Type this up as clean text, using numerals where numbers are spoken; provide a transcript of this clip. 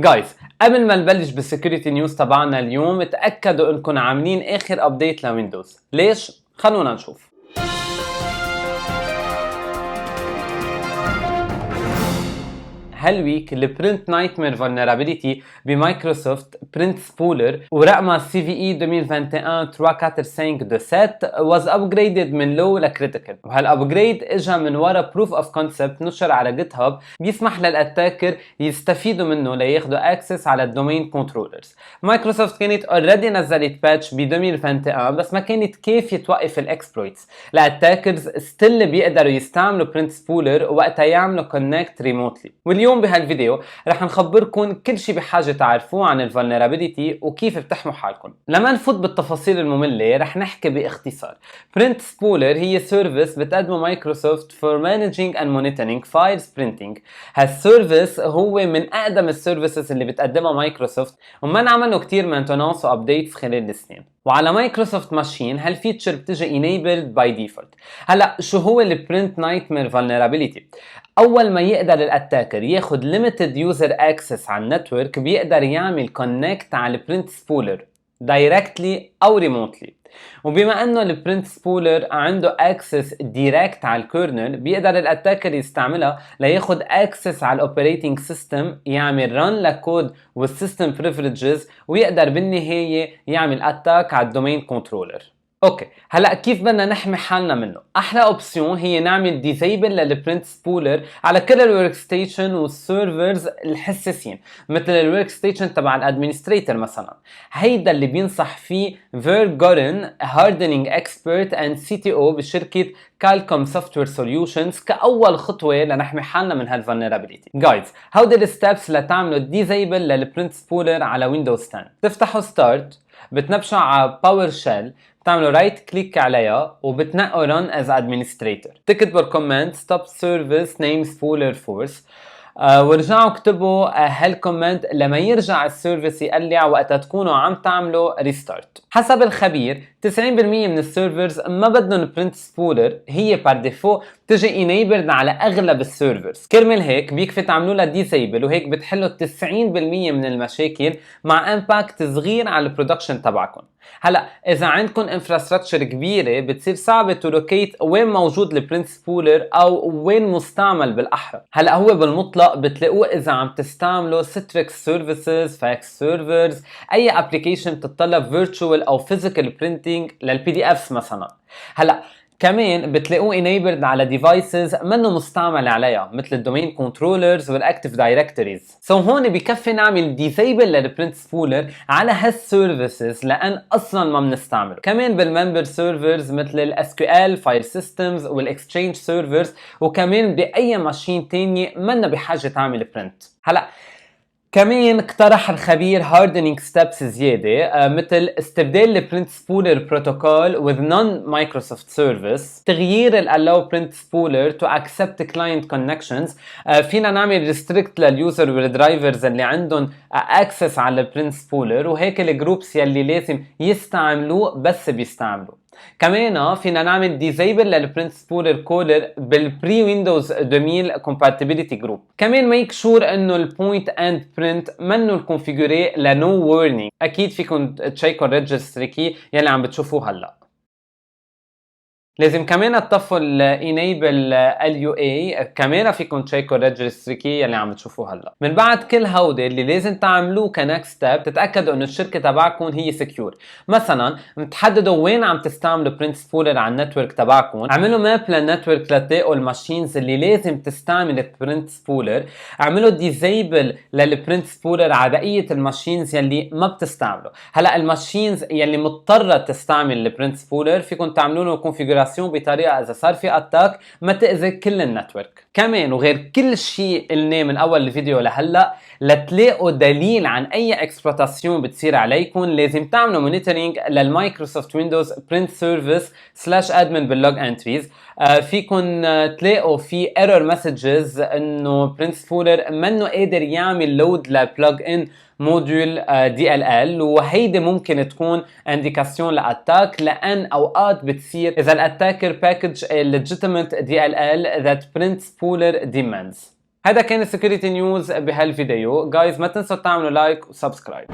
جايز، قبل ما نبلش بالسكيورتي نيوز تبعنا اليوم اتأكدوا انكم عاملين اخر ابديت لويندوز. ليش؟ خلونا نشوف. هالويك البرنت نايتمير فولنرابيليتي بمايكروسوفت برنت سبولر ورقمها CVE 2021-345-7 was upgraded من low لكريتيكال، وهالابجريد اجى من ورا بروف اوف كونسبت نشر على جيت هاب بيسمح للاتاكر يستفيدوا منه لياخذوا اكسس على الدومين كنترولرز. مايكروسوفت كانت اوريدي نزلت باتش ب 2021 بس ما كانت كافيه توقف الاكسبلويتس، الاتاكرز ستيل بيقدروا يستعملوا برنت سبولر وقتها يعملوا كونكت ريموتلي. واليوم بهالفيديو رح نخبركم كل شيء بحاجه تعرفوه عن الفولنرابيلتي وكيف بتحموا حالكم. لما نفوت بالتفاصيل الممله رح نحكي باختصار. برنت سبولر هي سيرفيس بتقدمه مايكروسوفت فور مانجينج اند مونيتورينج فايلز برينتينج. هالسيرفيس هو من اقدم السيرفيسز اللي بتقدمها مايكروسوفت وما انعمل له كثير مينتونانس وابديتس خلال السنين، وعلى مايكروسوفت ماشين هالفيتشر بتجي enabled by default. هلا شو هو البرنت نايتمير vulnerability؟ اول ما يقدر الاتاكر ياخد limited user access على النتورك بيقدر يعمل connect على البرنت سبولر directly او remotely. وبما انه البرنت سبولر عنده اكسس دايركت على الكيرنل بيقدر الاتاكر يستعملها لياخد اكسس على الاوبريتنج سيستم، يعمل رن لكود والسيستم بريفليجز، ويقدر بالنهايه يعمل اتاك على الدومين كنترولر. اوكي، هلا كيف بدنا نحمي حالنا منه؟ احلى اوبسيون هي نعمل ديزيبل للبرنت سبولر على كل الورك ستيشن والسيرفرز الحساسين، مثل الورك ستيشن تبع الادمنستريتور مثلا. هيدا اللي بينصح فيه فير جورن، هاردنينج اكسبرت اند CTO بشركه كالكوم سوفتوير سوليوشنز، كاول خطوه لنحمي حالنا من هالفولنرابيلتي. جايز، هودي الستبس لتعملوا ديزيبل للبرنت سبولر على ويندوز 10. تفتحوا ستارت، بتنبشوا على باور شيل، بتعملوا رايت كليك عليها وبتنقوا run as administrator. تكتبوا الكومنت stop service name spoiler force، ورجعوا اكتبوا هالكومنت لما يرجع السيرفيس يقلع وقتها تكونوا عم تعملوا ريستارت. حسب الخبير 90% من السيرفرز ما بدهم برنت سبولر، هي بار ديفو بتجي enabled على اغلب السيرفرز. كرمال هيك بيكفي تعملوا لها ديسيبل، وهيك بتحلوا 90% من المشاكل مع امباكت صغير على البرودكشن تبعكم. هلا اذا عندكم انفراستراكشر كبيره بتصير صعبه تلوكيت وين موجود البرنت سبولر او وين مستعمل بالاحرى. هلا هو بالمطلق بتلاقوه اذا عم تستعملوا ستريكس سيرفيسز، فاكس سيرفرز، اي ابلكيشن بتتطلب فيرتشوال او فيزيكال برينتينج للPDFs مثلا. هلا كمان بتلاقوه enabled على ديفايسز منه مستعمل عليها مثل الدومين كنترولرز والاكتيف دايركتوريز. هون بكفي نعمل ديسيبل للبرنت سبولر على هالسيرفيسز لان اصلا ما بنستعمله. كمان بالممبر سيرفرز مثل الSQL فايل سيستمز والاكسشينج سيرفرز، وكمان باي ماشين تانية منا بحاجه تعمل برنت. هلا كمان اقترح الخبير هاردنينج ستبس زياده، مثل استبدال البرنت سبولر بروتوكول with non Microsoft service، تغيير allow print spooler to accept client connections. فينا نعمل restrict لليوزر والدرايفرز اللي عندهم access على البرنت سبولر، وهيك الجروبس يلي لازم يستعملوه بس بيستعملوه. كمان فينا نعمل ديزيبل للبرنت سبولر كولر بالبري ويندوز 2000 compatibility جروب. كمان ميك شور انه البوينت اند برنت منه الكونفيجوري لنو وورنينج. اكيد فيكم تشيكوا الريجستري كي يلي عم بتشوفوه هلا. لازم كمان تطفوا enable LUA، كمان فيكم تشيكوا الريجستري كي اللي عم تشوفوه هلا. من بعد كل هودي اللي لازم تعملوه كنكست ستيب تتاكدوا انه الشركه تبعكم هي سكيور. مثلا تحددوا وين عم تستعملوا برنت سبولر على النتورك تبعكم، اعملوا ماب للنتورك لتلاقوا الماشينز اللي لازم تستعمل البرنت سبولر، اعملوا ديزيبل للبرنت سبولر على بقيه الماشينز يلي ما بتستعملوا. هلا الماشينز يلي مضطره تستعمل البرنت سبولر فيكم تعملوا له كونفيجراسيون بطريقه اذا صار في اتاك ما تاذي كل النتورك. كمان وغير كل شيء قلناه من اول الفيديو لهلا، لتلاقوا دليل عن اي اكسبلوتاسيون بتصير عليكم لازم تعملوا مونيتورينج للمايكروسوفت ويندوز برنت سيرفيس /admin باللوج انتريز. فيكم تلاقوا في ايرور مسجز انه برنت سبولر منه قادر يعمل لود لبلج ان موديول DLL، وهيدي ممكن تكون انديكاسيون لاتاك، لان اوقات بتصير اذا الاتاكر باكج legitimate DLL that print spooler demands. هذا كان السكيورتي نيوز بهالفيديو. جايز ما تنسوا تعملوا لايك وسبسكرايب.